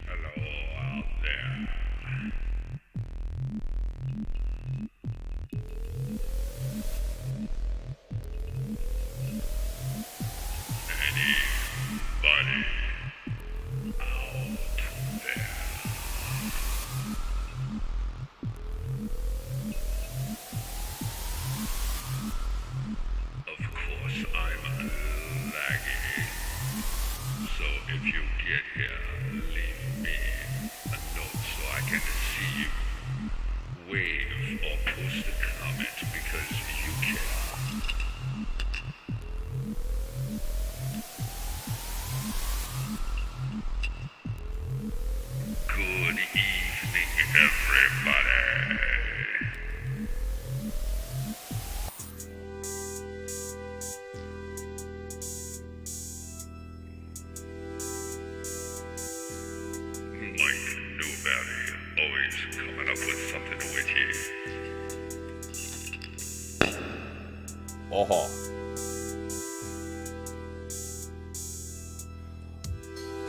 Hello out there. Anybody out there? Of course, I'm laggy. So if you get here, leave me a note so I can see you. Wave or post a comment because you care. Good evening, everybody. Mike Newberry, always coming up with something witty. Oh.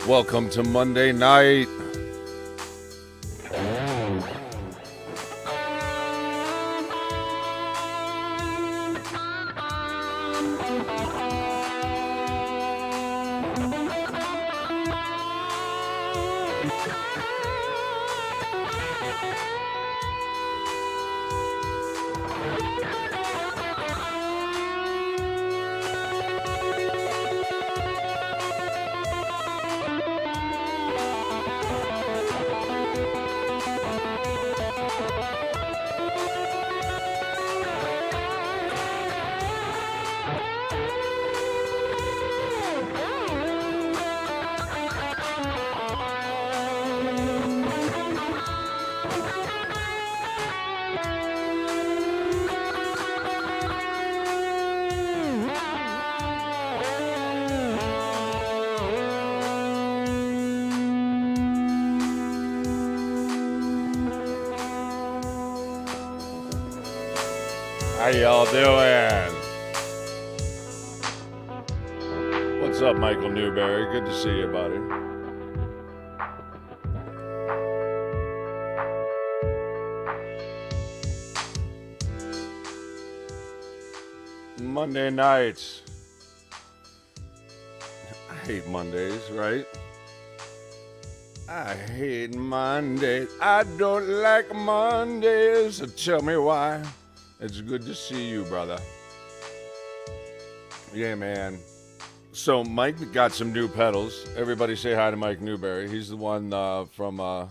Welcome to Monday night. How y'all doing? What's up, Michael Newberry? Good to see you, buddy. Monday nights. I hate Mondays, right? I hate Mondays. I don't like Mondays. So tell me why. It's good to see you, brother. Yeah, man. So Mike got some new pedals. Everybody say hi to Mike Newberry. He's the one from a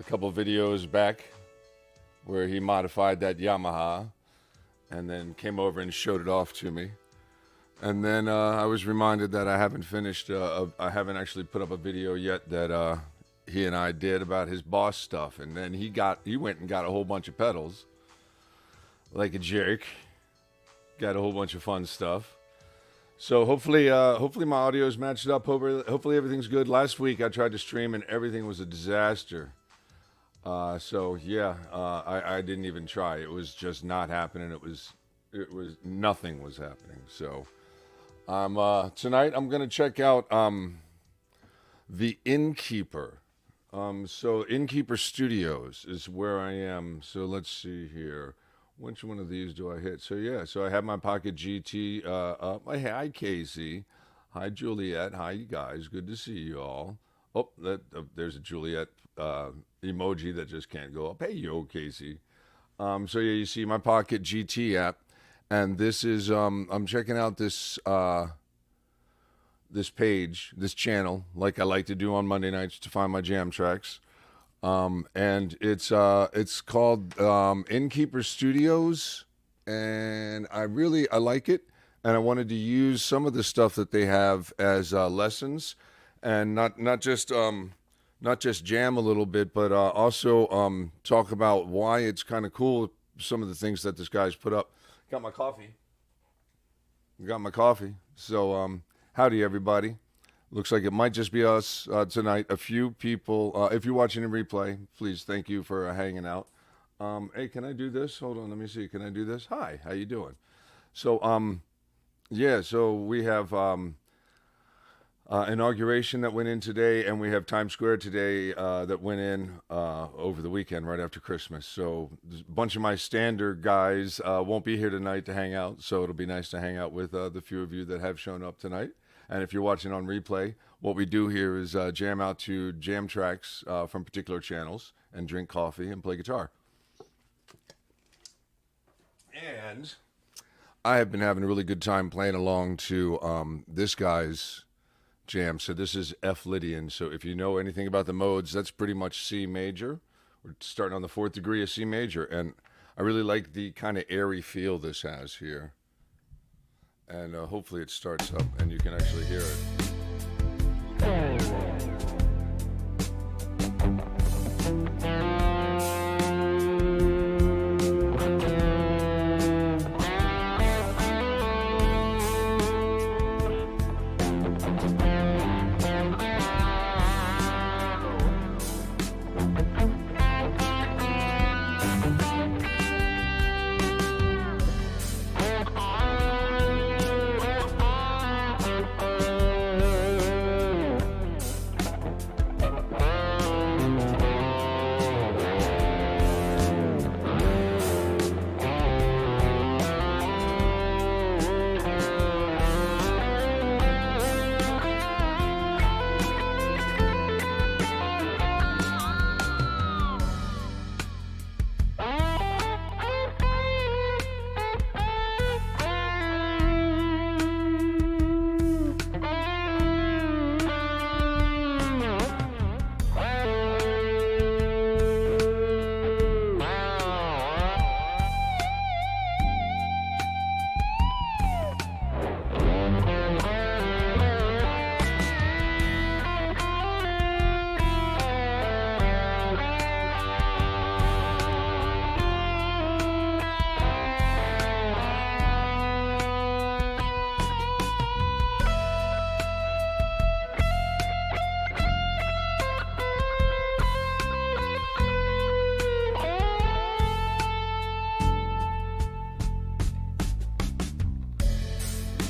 couple videos back where he modified that Yamaha and then came over and showed it off to me. And then I was reminded that I haven't finished, I haven't actually put up a video yet that he and I did about his Boss stuff. And then he went and got a whole bunch of pedals. Like a jerk. Got a whole bunch of fun stuff. So hopefully my audio is matched up. Hopefully everything's good. Last week I tried to stream and everything was a disaster. So yeah, I didn't even try. It was just not happening. It was nothing was happening. So tonight I'm gonna check out the InnKeeper. So InnKeeper Studios is where I am. So let's see here. Which one of these do I hit? So yeah, so I have my Pocket GT up. Hi Casey, hi Juliet, hi you guys. Good to see you all. Oh, there's a Juliet emoji that just can't go up. Hey yo, Casey. So yeah, you see my Pocket GT app, and this is I'm checking out this this page, this channel, like I like to do on Monday nights to find my jam tracks. And it's called InnKeeper Studios, and I like it, and I wanted to use some of the stuff that they have as lessons, and not just jam a little bit, but also talk about why it's kind of cool. Some of the things that this guy's put up. Got my coffee. So howdy everybody. Looks like it might just be us tonight. A few people. If you're watching in replay, please thank you for hanging out. Hey, can I do this? Hold on, let me see. Can I do this? Hi, how you doing? So, yeah. So we have inauguration that went in today, and we have Times Square today that went in over the weekend, right after Christmas. So a bunch of my standard guys won't be here tonight to hang out. So it'll be nice to hang out with the few of you that have shown up tonight. And if you're watching on replay, what we do here is jam out to jam tracks from particular channels and drink coffee and play guitar. And I have been having a really good time playing along to this guy's jam. So this is F Lydian. So if you know anything about the modes, that's pretty much C major. We're starting on the 4th degree of C major. And I really like the kind of airy feel this has here. And hopefully it starts up and you can actually hear it.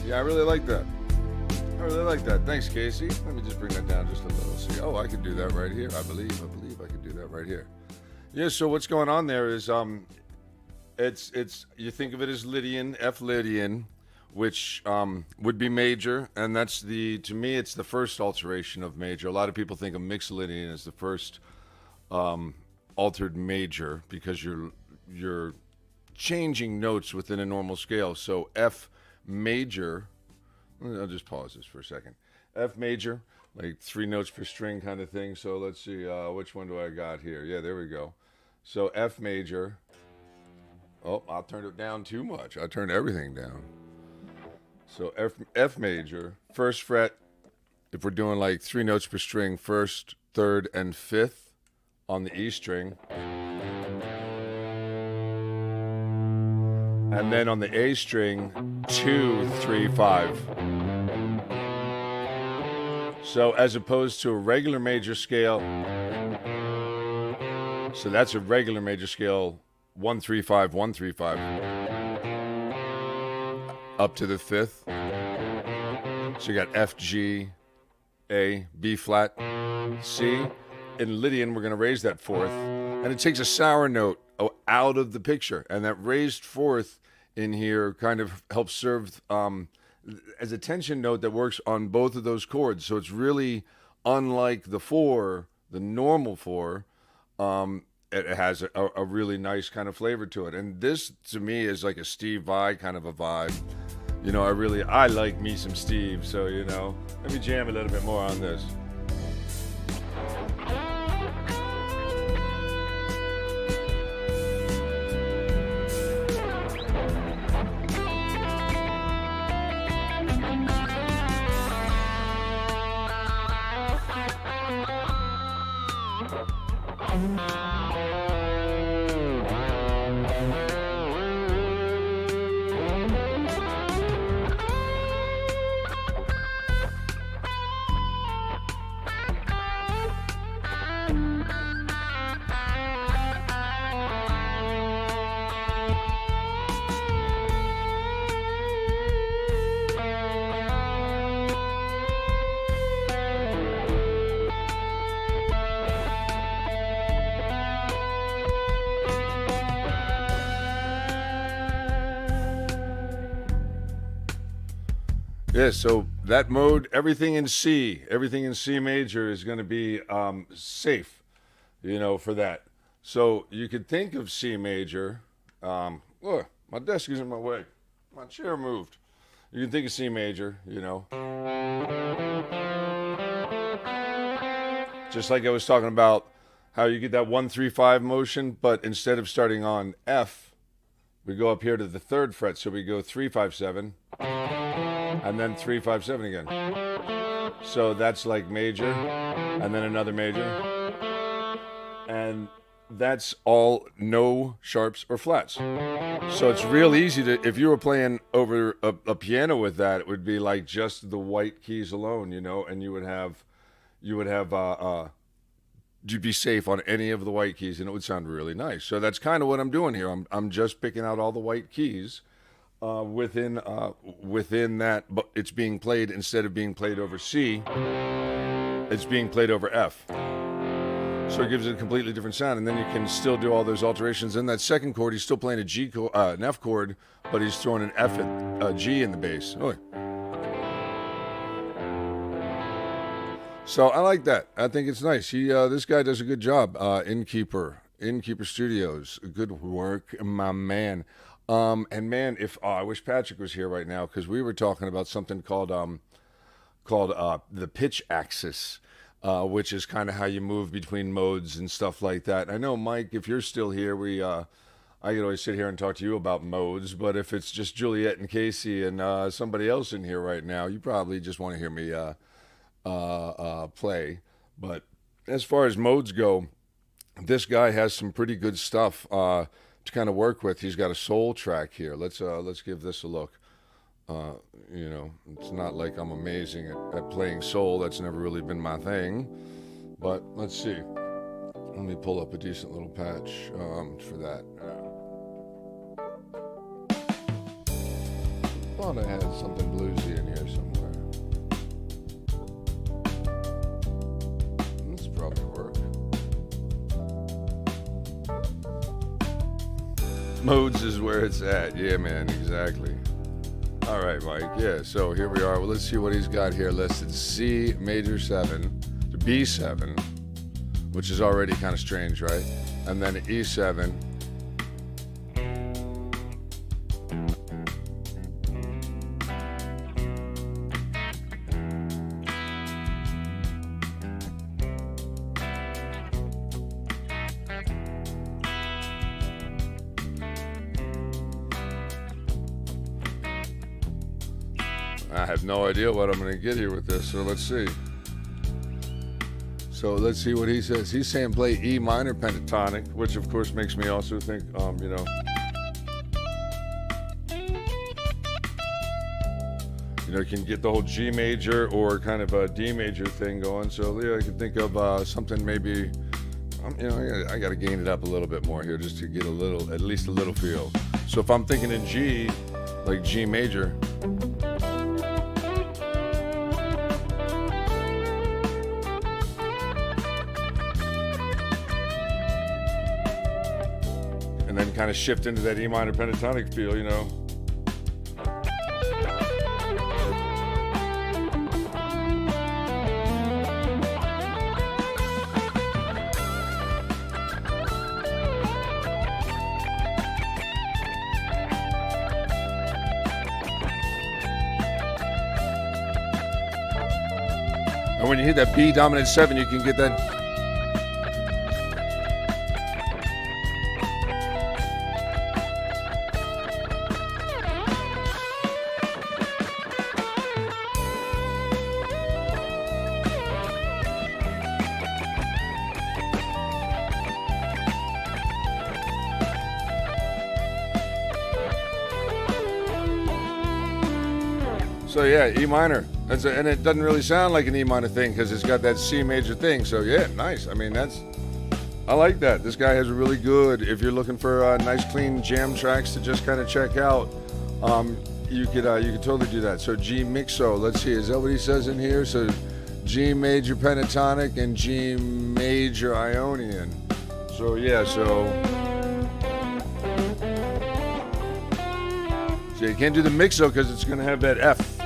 Yeah, I really like that. I really like that. Thanks, Casey. Let me just bring that down just a little. See, oh, I can do that right here. I believe I can do that right here. Yeah. So what's going on there is it's you think of it as Lydian, F Lydian, which would be major, and that's to me it's the first alteration of major. A lot of people think of mixed Lydian as the first altered major because you're changing notes within a normal scale. So F major, I'll just pause this for a second. F major, like 3 notes per string kind of thing. So let's see, which one do I got here? Yeah, there we go. So F major. Oh, I'll turn it down too much. I turned everything down. So F major, 1st fret. If we're doing like 3 notes per string, 1st, 3rd, and 5th on the E string. And then on the A string, 2, 3, 5. So as opposed to a regular major scale, so that's a regular major scale, 1, 3, 5, 1, 3, 5, up to the 5th. So you got F, G, A, B flat, C. In Lydian, we're going to raise that 4th, and it takes a sour note out of the picture, and that raised 4th in here kind of helps serve as a tension note that works on both of those chords. So it's really unlike the 4, the normal 4. It has a really nice kind of flavor to it. And this, to me, is like a Steve Vai kind of a vibe. You know, I like me some Steve. So, you know, let me jam a little bit more on this. Yeah, so that mode, everything in C major is going to be safe, for that. So you could think of C major. Look, my desk is in my way. My chair moved. You can think of C major, just like I was talking about how you get that 1-3-5 motion, but instead of starting on F, we go up here to the third fret. So we go 3-5-7, and then 3-5-7 again. So that's like major, and then another major, and that's all no sharps or flats. So it's real easy to, if you were playing over a piano with that, it would be like just the white keys alone, and you'd be safe on any of the white keys, and it would sound really nice. So that's kind of what I'm doing here. I'm just picking out all the white keys within that, but it's being played, instead of being played over C, it's being played over F. So it gives it a completely different sound, and then you can still do all those alterations. In that second chord, he's still playing an F chord, but he's throwing an F at G in the bass. Oh. So I like that. I think it's nice. This guy does a good job. InnKeeper Studios, good work, my man. And man, I wish Patrick was here right now, because we were talking about something called the pitch axis. Which is kind of how you move between modes and stuff like that. I know, Mike, if you're still here, I could always sit here and talk to you about modes, but if it's just Juliet and Casey and somebody else in here right now, you probably just want to hear me play. But as far as modes go, this guy has some pretty good stuff to kind of work with. He's got a soul track here. Let's give this a look. It's not like I'm amazing at playing soul. That's never really been my thing. But let's see. Let me pull up a decent little patch for that. Thought I had something bluesy in here somewhere. This probably work. Modes is where it's at. Yeah, man, exactly. All right, Mike. Yeah, so here we are. Well, let's see what he's got here listed. C major 7 to B7, which is already kind of strange, right? And then E7. I have no idea what I'm going to get here with this, so let's see. So let's see what he says. He's saying play E minor pentatonic, which of course makes me also think, you can get the whole G major or kind of a D major thing going. So yeah, I can think of something maybe, I got to gain it up a little bit more here just to get at least a little feel. So if I'm thinking in G, like G major, and then kind of shift into that E minor pentatonic feel, And when you hit that B dominant 7, you can get that. So yeah, E minor. And it doesn't really sound like an E minor thing because it's got that C major thing. So yeah, nice. I mean, I like that. This guy has a really good, if you're looking for nice clean jam tracks to just kind of check out, you could totally do that. So G mixo, let's see, is that what he says in here? So G major pentatonic and G major Ionian. So yeah, so you can't do the mixo because it's going to have that F.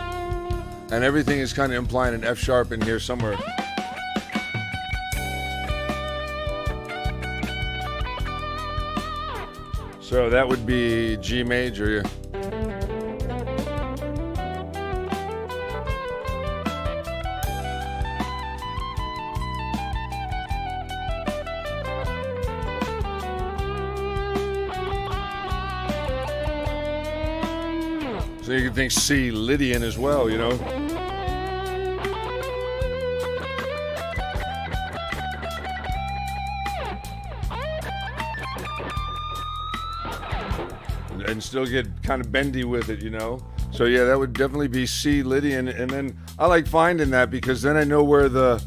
And everything is kind of implying an F sharp in here somewhere. So that would be G major. So you can think C Lydian as well, you know. And still get kind of bendy with it, you know. So yeah, that would definitely be C Lydian. And then I like finding that because then I know where the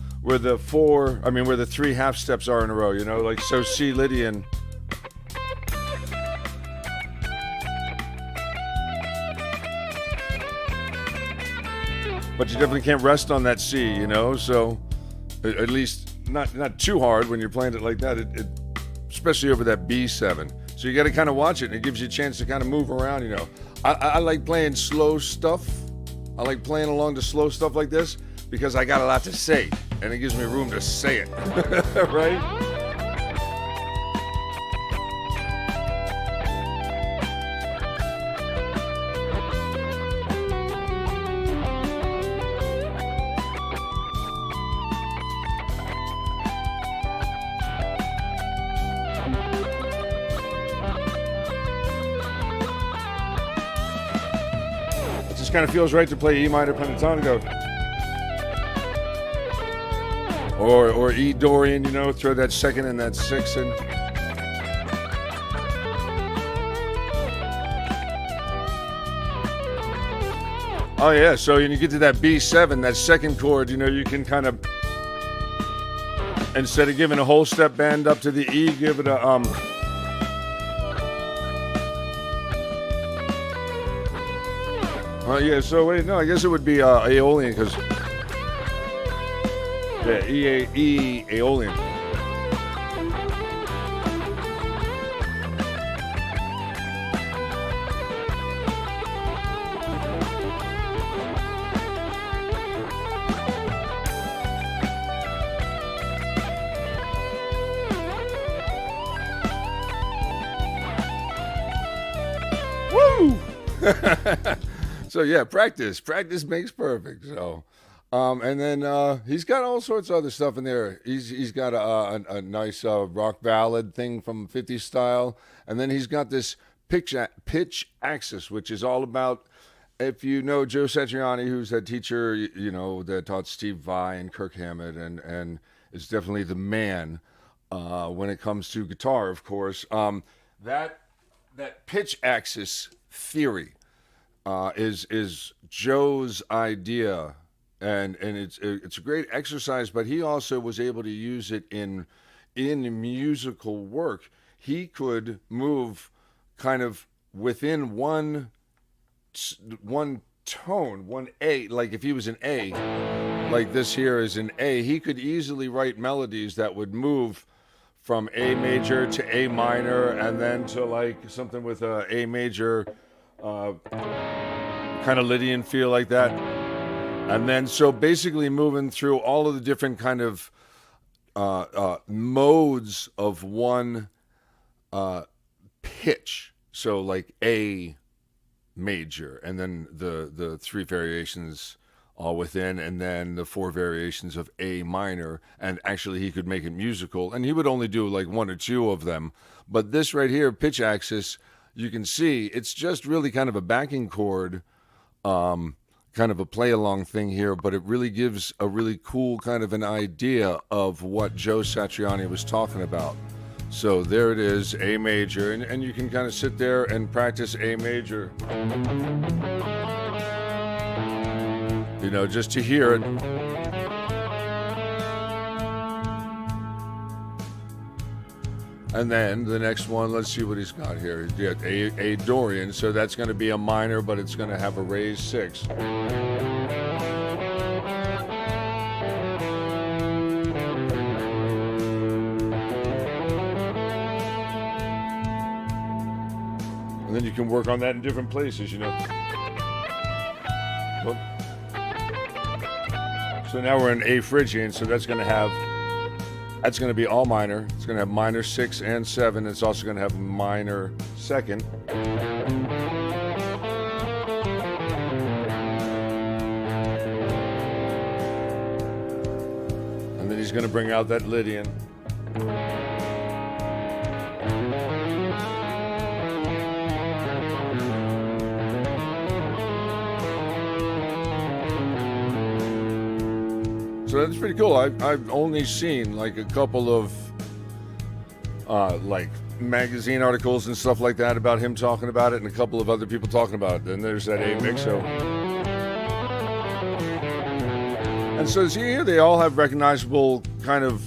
three half steps are in a row, you know, like so C Lydian. But you definitely can't rest on that C, you know. So at least not too hard when you're playing it like that. Especially over that B7. So you got to kind of watch it, and it gives you a chance to kind of move around, you know. I like playing slow stuff. I like playing along to slow stuff like this because I got a lot to say, and it gives me room to say it, right? Kind of feels right to play E minor pentatonic or E Dorian, you know, throw that second and that sixth in. Oh yeah, so when you get to that B7, that second chord, you know, you can kind of, instead of giving a whole step bend up to the E, give it a yeah, so wait, no, I guess it would be Aeolian, because, yeah, E Aeolian. Woo! So yeah, practice makes perfect. So, and then he's got all sorts of other stuff in there. He's got a nice rock ballad thing from 50s style, and then he's got this pitch axis, which is all about. If you know Joe Satriani, who's that teacher, you know, that taught Steve Vai and Kirk Hammett, and is definitely the man when it comes to guitar, of course. That pitch axis theory. Is Joe's idea, and it's a great exercise. But he also was able to use it in musical work. He could move kind of within one tone, one A. Like if he was an A, like this here is an A, he could easily write melodies that would move from A major to A minor, and then to like something with a A major. Kind of Lydian feel like that, and then so basically moving through all of the different kind of modes of one pitch. So like A major, and then the three variations all within, and then the four variations of A minor. And actually he could make it musical, and he would only do like one or two of them. But this right here, pitch axis, you can see it's just really kind of a backing chord, kind of a play along thing here, but it really gives a really cool kind of an idea of what Joe Satriani was talking about. So there it is, A major, and you can kind of sit there and practice A major, you know, just to hear it. And then the next one, let's see what he's got here. Yeah, A Dorian, so that's going to be a minor, but it's going to have a raised six. And then you can work on that in different places, you know. Well, So now we're in A Phrygian, so that's going to be all minor. It's going to have minor 6 and 7. It's also going to have minor second. And then he's going to bring out that Lydian. So that's pretty cool. I've only seen like a couple of like magazine articles and stuff like that about him talking about it, and a couple of other people talking about it. And there's that A mixo. And so see here, they all have recognizable kind of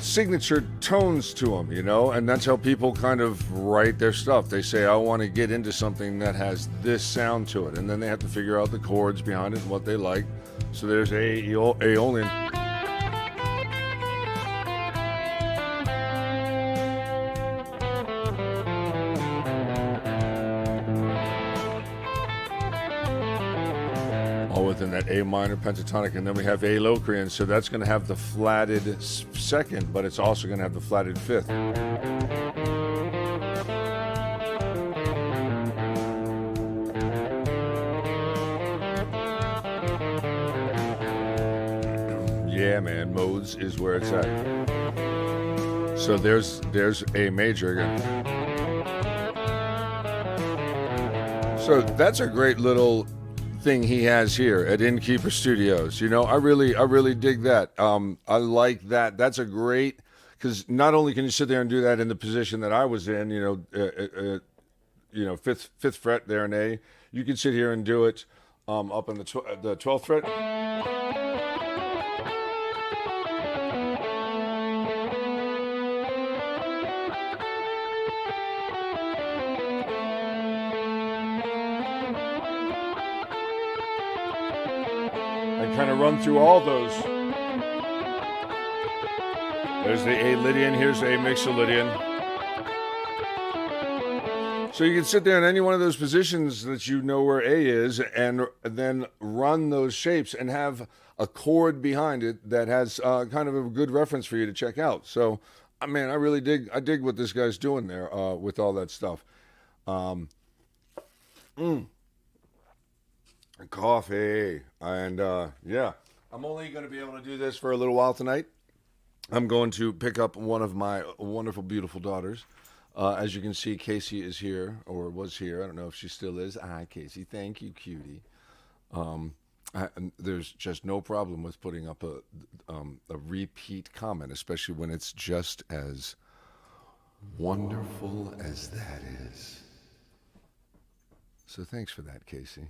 signature tones to them, you know, and that's how people kind of write their stuff. They say, I want to get into something that has this sound to it, and then they have to figure out the chords behind it and what they like. So there's Aeolian. All within that A minor pentatonic, and then we have A Locrian, so that's going to have the flatted second, but it's also going to have the flatted fifth. Yeah, man, modes is where it's at. So there's A major again. So that's a great little thing he has here at InnKeeper Studios. You know, I really dig that. I like that. That's a great, because not only can you sit there and do that in the position that I was in, fifth fret there in A, you can sit here and do it up in the 12th fret. Kind of run through all those. There's the A Lydian, here's A Mixolydian. So you can sit there in any one of those positions that you know where A is, and then run those shapes and have a chord behind it that has kind of a good reference for you to check out. So, man, I dig what this guy's doing there with all that stuff. Coffee. And yeah, I'm only going to be able to do this for a little while tonight. I'm going to pick up one of my wonderful, beautiful daughters. As you can see, Casey is here, or was here. I don't know if she still is. Hi, Casey. Thank you, cutie. There's just no problem with putting up a repeat comment, especially when it's just as wonderful as that is. So thanks for that, Casey.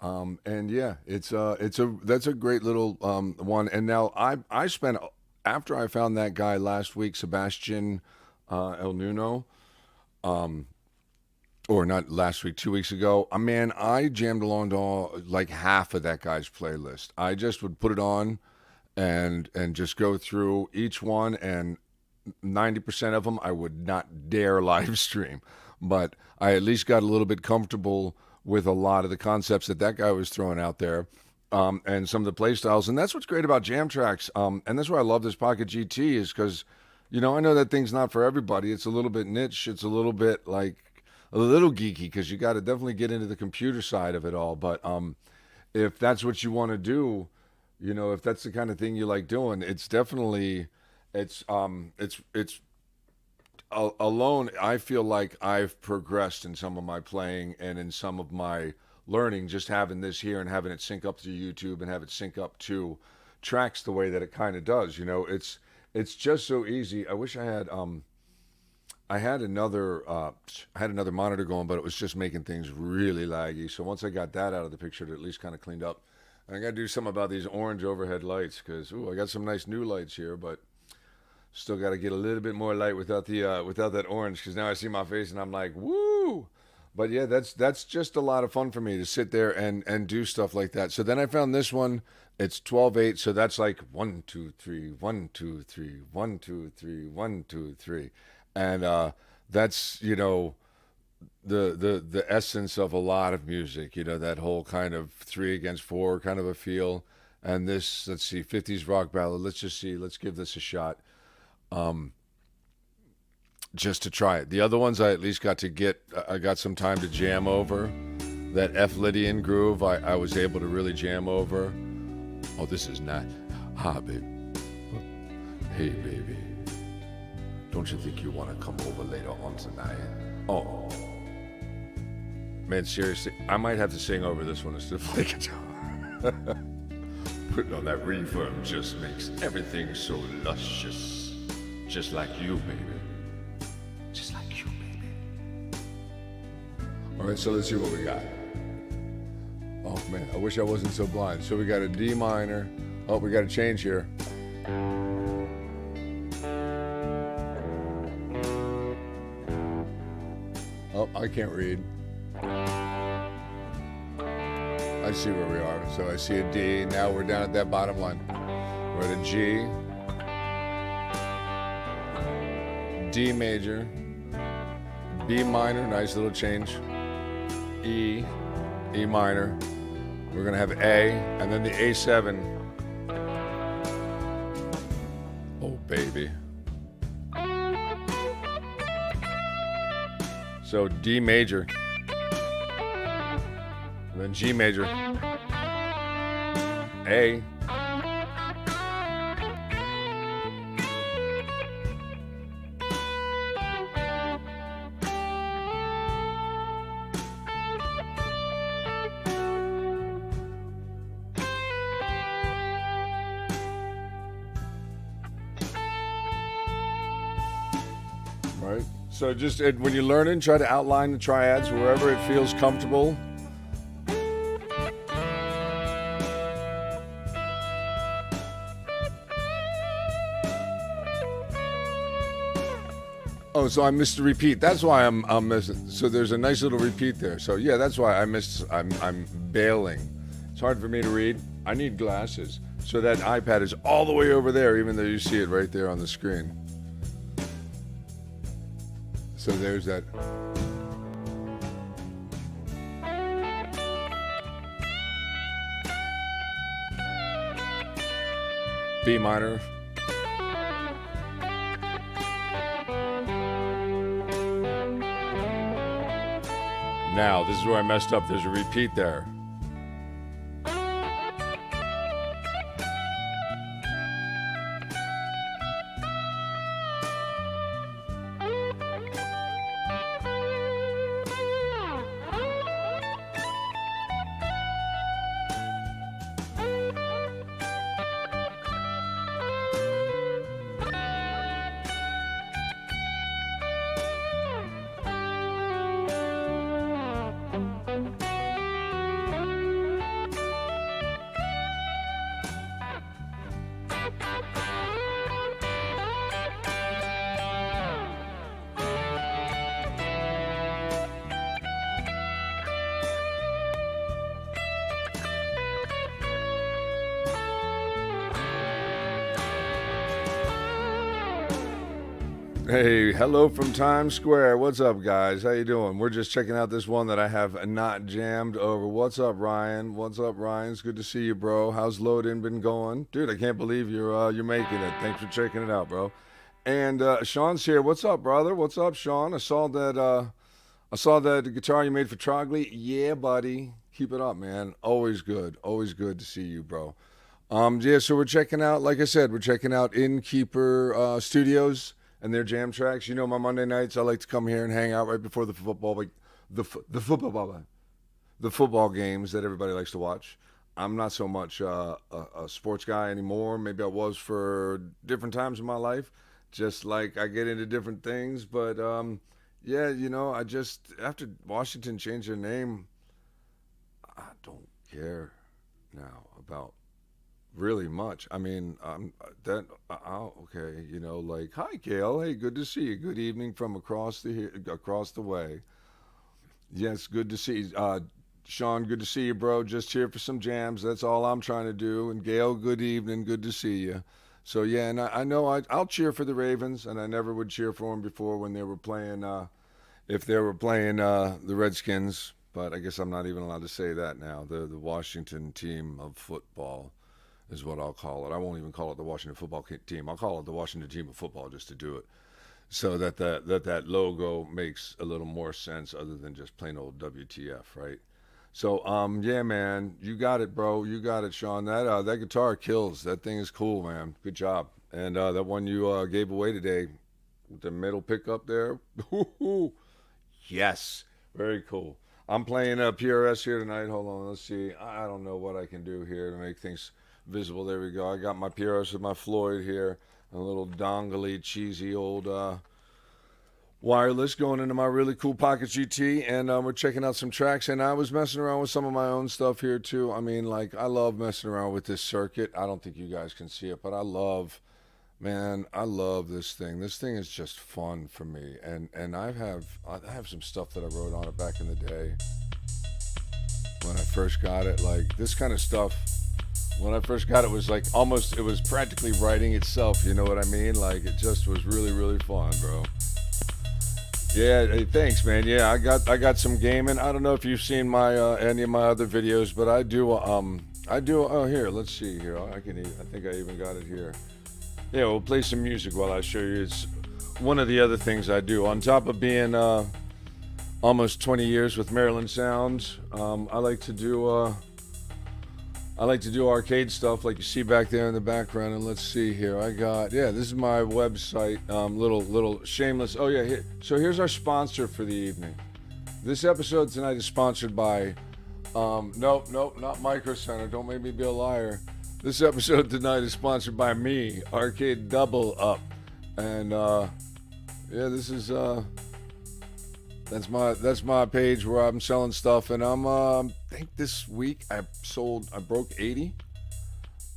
And yeah, that's a great little one. And now I spent, after I found that guy last week, Sebastian El Nuno, or not last week, 2 weeks ago, man, I jammed along to like half of that guy's playlist. I just would put it on and just go through each one, and 90% of them I would not dare live stream, but I at least got a little bit comfortable with a lot of the concepts that guy was throwing out there, and some of the play styles. And that's what's great about jam tracks. And that's why I love this Pocket GT, is because, I know that thing's not for everybody. It's a little bit niche. It's a little bit like a little geeky, because you got to definitely get into the computer side of it all. But if that's what you want to do, if that's the kind of thing you like doing, it's definitely, alone, I feel like I've progressed in some of my playing and in some of my learning, just having this here and having it sync up to YouTube and have it sync up to tracks the way that it kind of does. It's just so easy. I wish I had I had another monitor going, but it was just making things really laggy. So once I got that out of the picture, it at least kind of cleaned up. And I got to do something about these orange overhead lights, because I got some nice new lights here, but still got to get a little bit more light without that orange, because now I see my face and I'm like, woo! But yeah, that's just a lot of fun for me to sit there and do stuff like that. So then I found this one. It's 12/8, so that's like 1 2 3 1 2 3 1 2 3 1 2 3, and that's the essence of a lot of music. That whole kind of 3 against 4 kind of a feel. And this, let's see, 50s rock ballad. Let's just see. Let's give this a shot. Just to try it. The other ones I at least got to get, I got some time to jam over. That F Lydian groove, I was able to really jam over. Oh, this is not. Hi, baby. Hey, baby. Don't you think you want to come over later on tonight? Oh. Man, seriously, I might have to sing over this one instead of play guitar. Putting on that reverb just makes everything so luscious. Just like you, baby. Just like you, baby. All right, so let's see what we got. Oh, man, I wish I wasn't so blind. So we got a D minor. Oh, we got a change here. Oh, I can't read. I see where we are. So I see a D. Now we're down at that bottom line. We're at a G. D major. B minor. Nice little change. E. E minor. We're going to have A. And then the A7. Oh, baby. So D major. And then G major. A. Right? So just when you're learning, try to outline the triads wherever it feels comfortable. Oh, so I missed the repeat. That's why I'm missing. So there's a nice little repeat there. So yeah, that's why I missed. I'm bailing. It's hard for me to read. I need glasses. So that iPad is all the way over there, even though you see it right there on the screen. So there's that. B minor. Now, this is where I messed up. There's a repeat there. Hey, hello from Times Square. What's up, guys? How you doing? We're just checking out this one that I have not jammed over. What's up, Ryan? What's up, Ryan? It's good to see you, bro. How's load-in been going? Dude, I can't believe you're making it. Thanks for checking it out, bro. And Sean's here. What's up, brother? What's up, Sean? I saw that guitar you made for Trogley. Yeah, buddy. Keep it up, man. Always good. Always good to see you, bro. Yeah, so we're checking out, like I said, we're checking out InnKeeper Studios and their jam tracks. You know, my Monday nights, I like to come here and hang out right before the football, like the football games that everybody likes to watch. I'm not so much a sports guy anymore. Maybe I was for different times in my life. Just like I get into different things, but yeah, you know, I just after Washington changed their name, I don't care now about really much. I mean, okay, you know, like, hi, Gail. Hey, good to see you. Good evening from across the way. Yes, good to see you. Sean, good to see you, bro. Just here for some jams. That's all I'm trying to do. And Gail, good evening. Good to see you. So yeah, and I know I'll cheer for the Ravens, and I never would cheer for them before when they were playing. If they were playing the Redskins, but I guess I'm not even allowed to say that now. The Washington team of football. is what I'll call it. I won't even call it the Washington football team. I'll call it the Washington team of football just to do it, so that that logo makes a little more sense other than just plain old WTF, right? So yeah, man, you got it, bro. You got it, Sean. That guitar kills. That thing is cool, man. Good job. And that one you gave away today, with the middle pickup there. Yes, very cool. I'm playing PRS here tonight. Hold on, let's see. I don't know what I can do here to make things visible. There we go. I got my PRS with my Floyd here, a little dongly, cheesy old wireless going into my really cool Pocket GT, and we're checking out some tracks. And I was messing around with some of my own stuff here too. I mean, like, I love messing around with this circuit. I don't think you guys can see it, but I love this thing. This thing is just fun for me, and I have some stuff that I wrote on it back in the day when I first got it. Like, this kind of stuff, when I first got it, was like almost, it was practically writing itself. You know what I mean? Like, it just was really, really fun, bro. Yeah, hey, thanks, man. Yeah, I got some gaming. I don't know if you've seen my any of my other videos, but I do. Oh, here, let's see here. I think I even got it here. Yeah, we'll play some music while I show you. It's one of the other things I do. On top of being almost 20 years with Maryland Sounds, I like to do arcade stuff like you see back there in the background. And let's see here. This is my website. Little shameless. Oh yeah, here. So here's our sponsor for the evening. This episode tonight is sponsored by nope, not Micro Center. Don't make me be a liar. This episode tonight is sponsored by me, Arcade Double Up. And this is that's my page where I'm selling stuff, and I think this week I broke 80,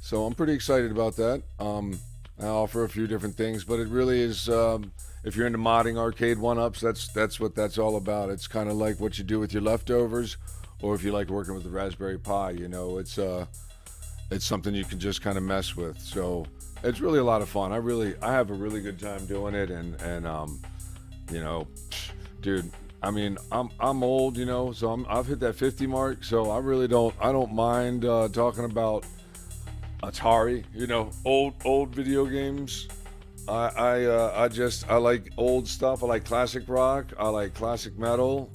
so I'm pretty excited about that. I offer a few different things, but it really is, if you're into modding arcade one-ups, that's what that's all about. It's kind of like what you do with your leftovers, or if you like working with the Raspberry Pi, you know, it's something you can just kind of mess with. So it's really a lot of fun. I have a really good time doing it, and you know, dude, I mean, I'm old, you know, so I've hit that 50 mark, so I don't mind talking about Atari, you know, old video games. I like old stuff. I like classic rock. I like classic metal.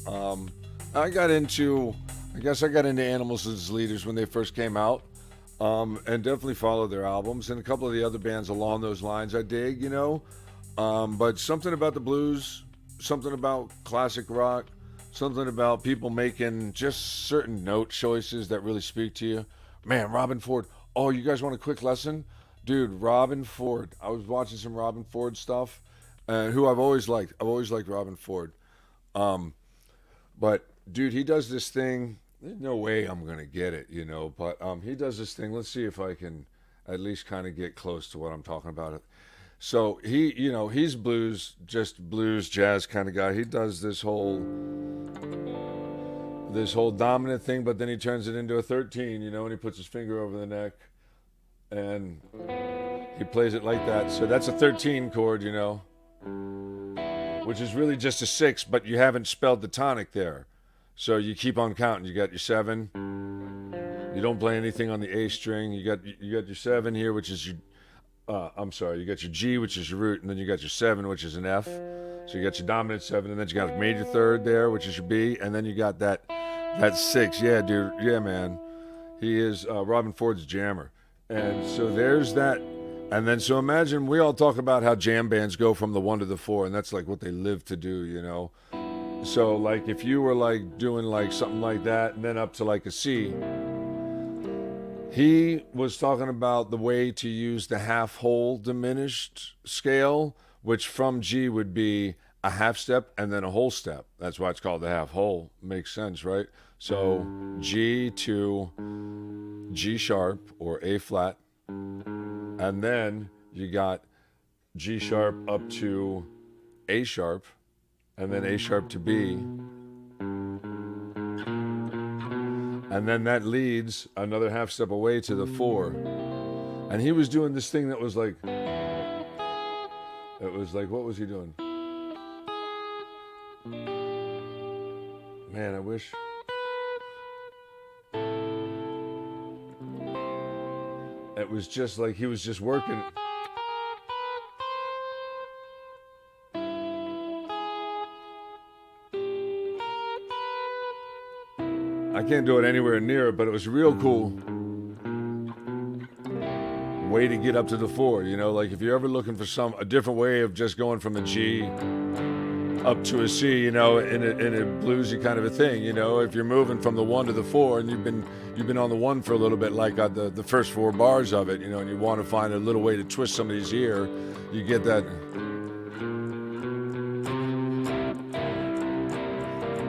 I got into Animals as Leaders when they first came out, and definitely followed their albums, and a couple of the other bands along those lines I dig, you know. But something about the blues, something about classic rock, something about people making just certain note choices that really speak to you. Man, Robin Ford. Oh, you guys want a quick lesson? Dude, Robin Ford. I was watching some Robin Ford stuff, who I've always liked. I've always liked Robin Ford. But, dude, he does this thing. There's no way I'm going to get it, you know. But he does this thing. Let's see if I can at least kind of get close to what I'm talking about. So he's blues jazz kind of guy. He does this whole dominant thing, but then he turns it into a 13, you know, and he puts his finger over the neck and he plays it like that. So that's a 13 chord, you know, which is really just a 6, but you haven't spelled the tonic there. So you keep on counting. You got your 7. You don't play anything on the A string. You got your 7 here, which is your you got your G, which is your root, and then you got your 7, which is an F. So you got your dominant 7, and then you got a major 3rd there, which is your B, and then you got that 6. Yeah, dude. Yeah, man. He is Robin Ford's jammer. And so there's that. And then so imagine we all talk about how jam bands go from the 1 to the 4, and that's like what they live to do, you know. So like if you were like doing like something like that, and then up to like a C. He was talking about the way to use the half-whole diminished scale, which from G would be a half step and then a whole step. That's why it's called the half-whole. Makes sense, right? So G to G sharp or A flat, and then you got G sharp up to A sharp, and then A sharp to B. And then that leads another half step away to the 4. And he was doing this thing that was like, what was he doing? Man, I wish. it was just like he was just working. I can't do it anywhere near it, but it was real cool way to get up to the 4. You know, like if you're ever looking for a different way of just going from a G up to a C, you know, in a bluesy kind of a thing. You know, if you're moving from the 1 to the 4, and you've been on the 1 for a little bit, like the first 4 bars of it, you know, and you want to find a little way to twist somebody's ear, you get that.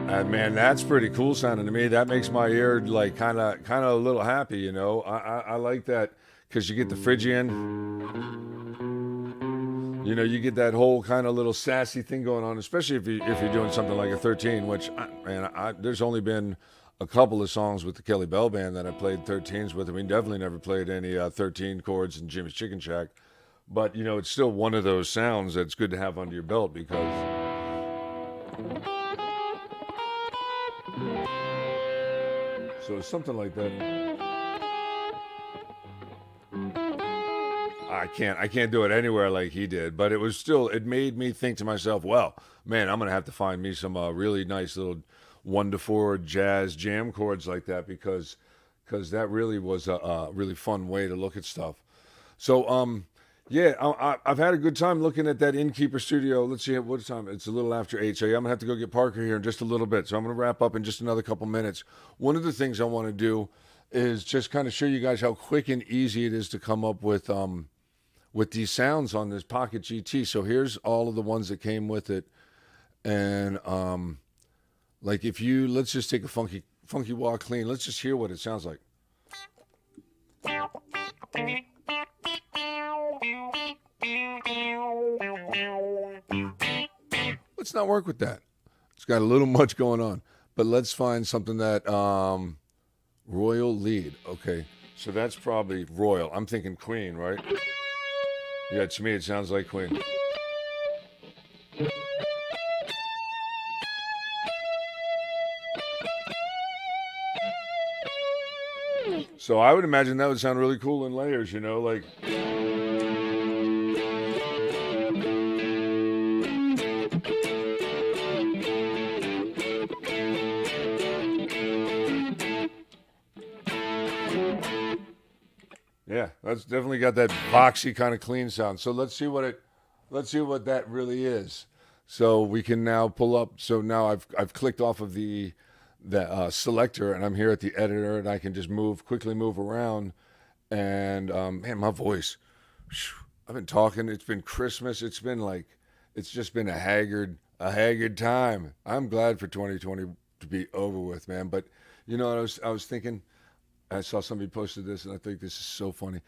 And man, that's pretty cool sounding to me. That makes my ear like kind of a little happy, you know. I like that because you get the Phrygian, you know, you get that whole kind of little sassy thing going on, especially if you're doing something like a 13, which there's only been a couple of songs with the Kelly Bell Band that I played 13s with. I mean, definitely never played any 13 chords in Jimmy's Chicken Shack, but you know, it's still one of those sounds that's good to have under your belt because. So something like that. I can't do it anywhere like he did, but it made me think to myself, well, man, I'm gonna have to find me some really nice little 1 to 4 jazz jam chords like that because that really was a really fun way to look at stuff. So yeah, I've had a good time looking at that InnKeeper studio. Let's see what time. It's a little after 8, so yeah, I'm gonna have to go get Parker here in just a little bit. So I'm gonna wrap up in just another couple minutes. One of the things I want to do is just kind of show you guys how quick and easy it is to come up with these sounds on this Pocket GT. So here's all of the ones that came with it, and like let's just take a funky walk clean. Let's just hear what it sounds like. Let's not work with that. It's got a little much going on. But let's find something that Royal lead. Okay, so that's probably Royal. I'm thinking Queen, right? Yeah, to me it sounds like Queen. So I would imagine that would sound really cool in layers, you know, like. Yeah, that's definitely got that boxy kind of clean sound. So let's see what that really is. So we can now pull up. So now I've clicked off of the selector, and I'm here at the editor, and I can just quickly move around. And man, my voice. I've been talking. It's been Christmas. It's just been a haggard time. I'm glad for 2020 to be over with, man. But you know, I was thinking. I saw somebody posted this, and I think this is so funny.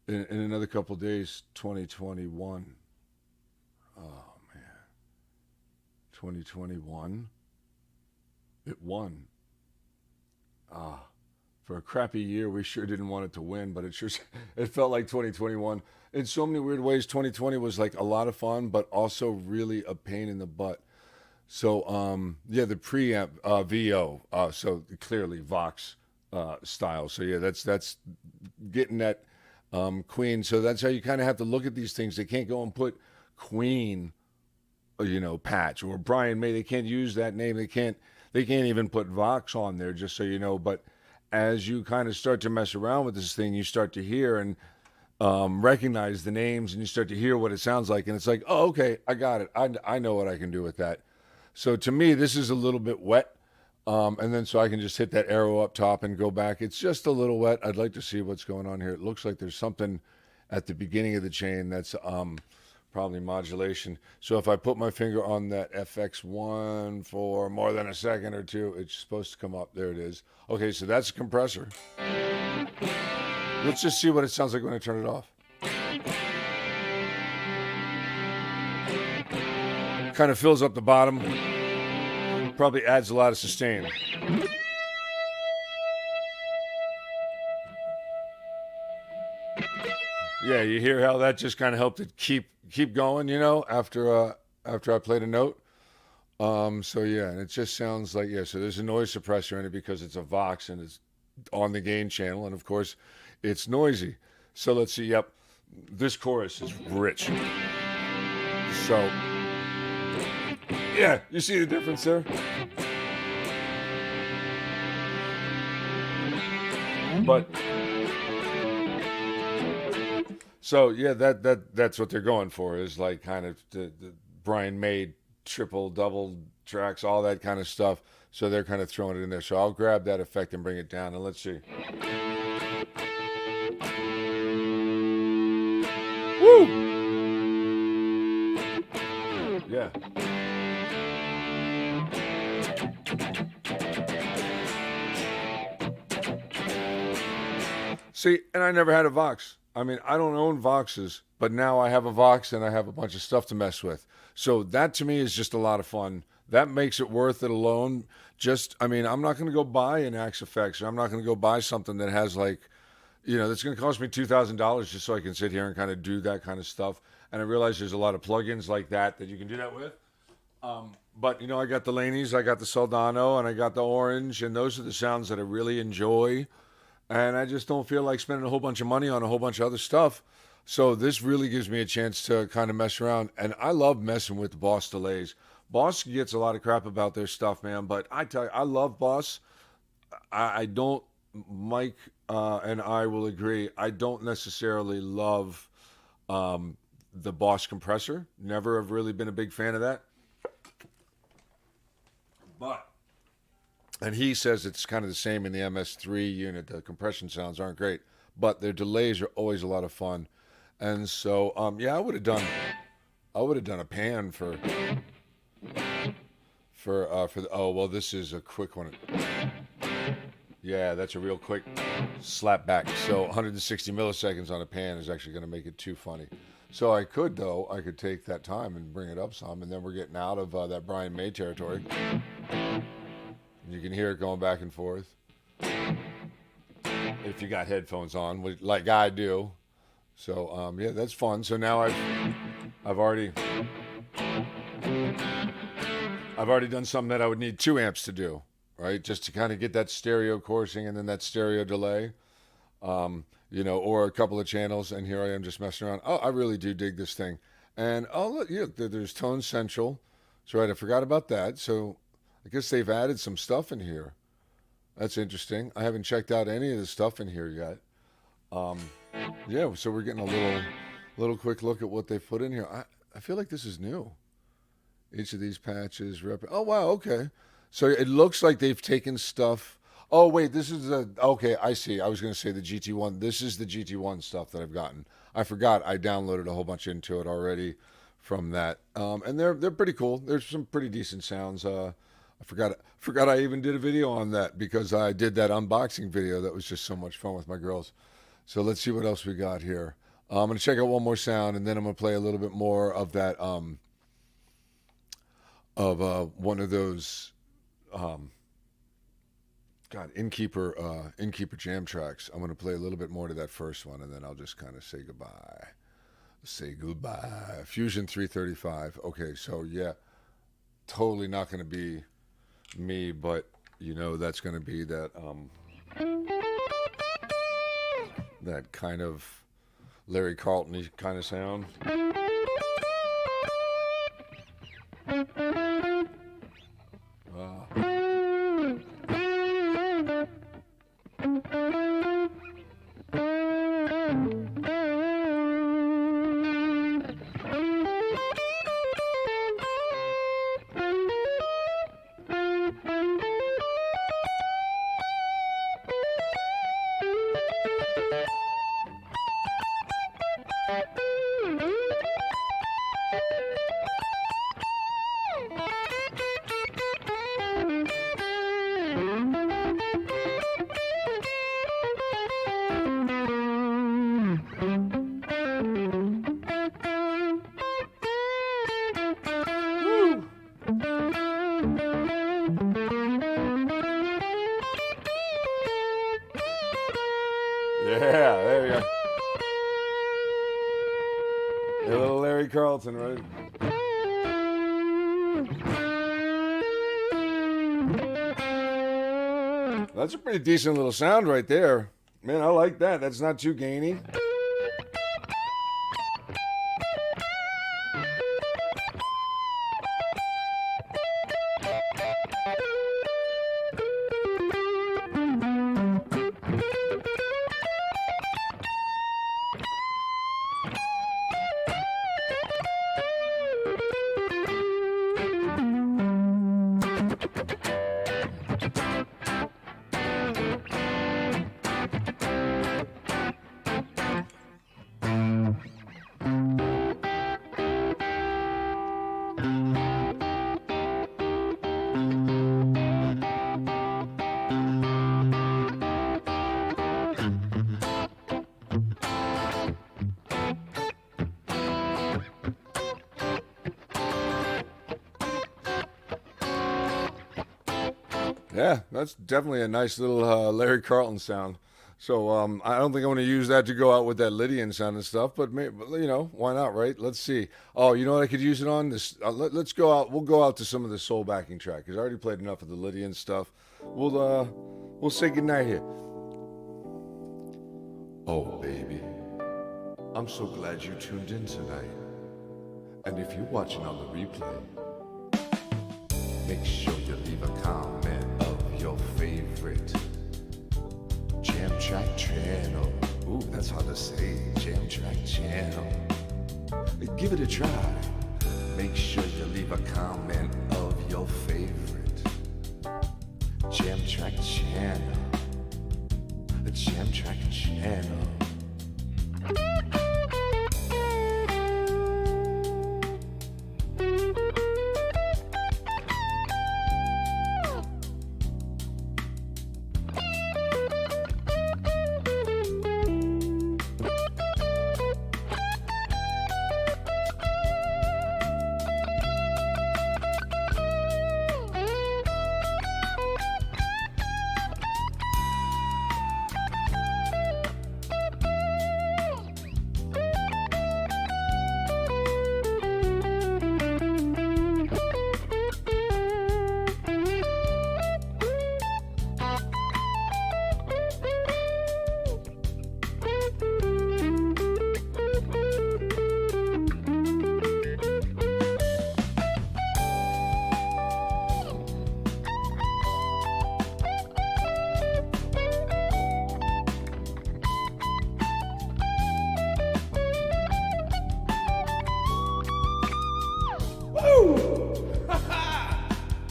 In another couple of days, 2021. Oh, man. 2021. It won. For a crappy year, we sure didn't want it to win, but it felt like 2021. In so many weird ways, 2020 was like a lot of fun, but also really a pain in the butt. So, yeah, the preamp, VO, so clearly Vox. Style. So yeah, that's getting that Queen. So that's how you kind of have to look at these things. They can't go and put Queen, you know, Patch or Brian May. They can't use that name. They can't even put Vox on there, just so you know. But as you kind of start to mess around with this thing, you start to hear and recognize the names, and you start to hear what it sounds like, and it's like, oh, okay, I got it. I know what I can do with that. So to me, this is a little bit wet. And then so I can just hit that arrow up top and go back. It's just a little wet. I'd like to see what's going on here. It looks like there's something at the beginning of the chain that's probably modulation. So if I put my finger on that FX1 for more than a second or two, it's supposed to come up. There it is. Okay, so that's a compressor. Let's just see what it sounds like when I turn it off. Kind of fills up the bottom. Probably adds a lot of sustain. Yeah, you hear how that just kind of helped it keep going, you know, after I played a note. So yeah, and it just sounds like, yeah, so there's a noise suppressor in it because it's a Vox and it's on the gain channel, and of course it's noisy. So let's see. Yep, this chorus is rich. So yeah, you see the difference there? But so yeah, that's what they're going for, is like kind of the Brian made triple, double tracks, all that kind of stuff. So they're kind of throwing it in there. So I'll grab that effect and bring it down, and let's see. Woo! Yeah. See, and I never had a Vox. I mean, I don't own Voxes, but now I have a Vox and I have a bunch of stuff to mess with. So that to me is just a lot of fun. That makes it worth it alone. Just, I mean, I'm not going to go buy an Axe Effects. I'm not going to go buy something that has like, that's going to cost me $2,000 just so I can sit here and kind of do that kind of stuff. And I realize there's a lot of plugins like that you can do that with. But I got the Laney's, I got the Soldano, and I got the Orange, and those are the sounds that I really enjoy. And I just don't feel like spending a whole bunch of money on a whole bunch of other stuff. So this really gives me a chance to kind of mess around. And I love messing with the Boss delays. Boss gets a lot of crap about their stuff, man. But I tell you, I love Boss. I don't, Mike and I will agree, I don't necessarily love the Boss compressor. Never have really been a big fan of that. But and he says it's kind of the same in the MS3 unit. The compression sounds aren't great, but their delays are always a lot of fun. And so, I would have done a pan for the. Oh well, this is a quick one. Yeah, that's a real quick slap back. So 160 milliseconds on a pan is actually going to make it too funny. So I could take that time and bring it up some, and then we're getting out of that Brian May territory. You can hear it going back and forth. If you got headphones on, like I do. So that's fun. So now I've already done something that I would need 2 amps to do, right? Just to kind of get that stereo coursing and then that stereo delay, or a couple of channels. And here I am just messing around. Oh, I really do dig this thing. And look, there's Tone Central. So right, I forgot about that. So I guess they've added some stuff in here. That's interesting. I haven't checked out any of the stuff in here yet. So we're getting a little quick look at what they've put in here. I feel like this is new. Each of these patches. Oh, wow, okay. So it looks like they've taken stuff. Oh, wait, this is okay, I see. I was going to say the GT1. This is the GT1 stuff that I've gotten. I forgot I downloaded a whole bunch into it already from that. And they're pretty cool. There's some pretty decent sounds. I forgot I even did a video on that because I did that unboxing video. That was just so much fun with my girls. So let's see what else we got here. I'm going to check out one more sound, and then I'm going to play a little bit more of that, one of those, InnKeeper jam tracks. I'm going to play a little bit more to that first one, and then I'll just kind of say goodbye. Fusion 335. Okay, so yeah, totally not going to be me, but that's going to be that that kind of Larry Carlton-y kind of sound. Yeah, there you go. A little Larry Carlton, right? That's a pretty decent little sound right there. Man, I like that. That's not too gainy. Yeah, that's definitely a nice little Larry Carlton sound. So I don't think I want to use that to go out with that Lydian sound and stuff, but maybe, why not, right? Let's see. Oh, you know what I could use it on? This. Let's go out. We'll go out to some of the soul backing track because I already played enough of the Lydian stuff. We'll say goodnight here. Oh, baby, I'm so glad you tuned in tonight. And if you're watching on the replay, make sure you leave a comment of your favorite Jam Track channel. Ooh, that's hard to say. Jam Track channel. Give it a try. Make sure you leave a comment of your favorite Jam Track channel. Jam Track channel.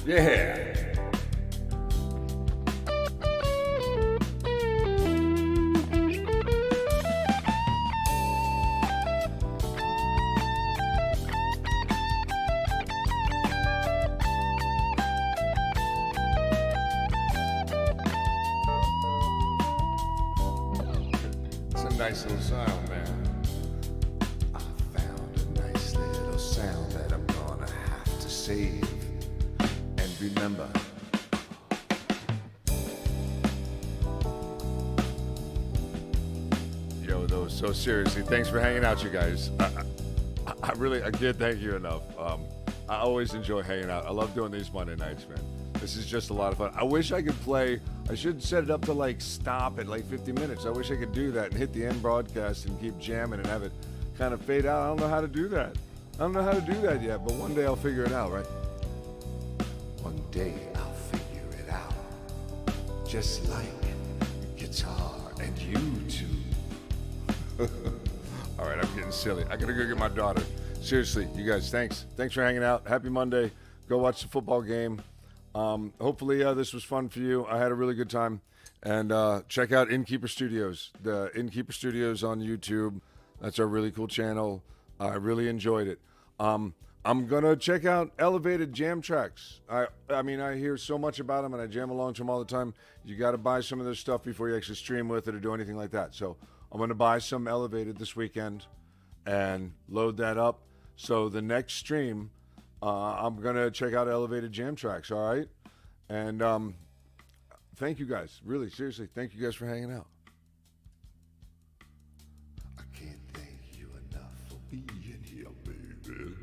Yeah. It's a nice little sound, man. I found a nice little sound that I'm gonna have to save. Remember, yo, though, so seriously, thanks for hanging out, you guys. I can't thank you enough. I always enjoy hanging out. I love doing these Monday nights, man. This is just a lot of fun. I wish I could play. I should set it up to like stop at like 50 minutes. I wish I could do that and hit the end broadcast and keep jamming and have it kind of fade out. I don't know how to do that. I don't know how to do that yet, but one day I'll figure it out, right? One day I'll figure it out, just like guitar and YouTube. All right, I'm getting silly. I gotta go get my daughter. Seriously, you guys, thanks for hanging out. Happy Monday. Go watch the football game. Hopefully this was fun for you. I had a really good time. And check out InnKeeper Studios, the InnKeeper Studios on YouTube. That's our really cool channel. I really enjoyed it. I'm gonna check out Elevated Jam Tracks. I mean, I hear so much about them, and I jam along to them all the time. You got to buy some of their stuff before you actually stream with it or do anything like that. So I'm gonna buy some Elevated this weekend and load that up. So the next stream, I'm gonna check out Elevated Jam Tracks. All right, and thank you guys. Really, seriously, thank you guys for hanging out. I can't thank you enough for being here, baby.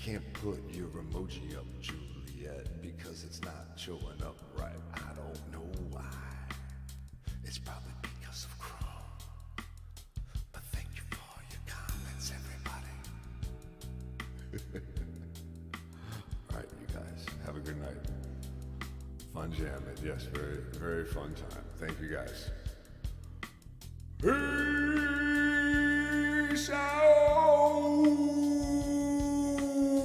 Can't put your emoji up, Juliet, because it's not showing up right. I don't know why. It's probably because of Chrome. But thank you for your comments, everybody. All right, you guys, have a good night. Fun jamming. Yes, very, very fun time. Thank you guys. Peace out.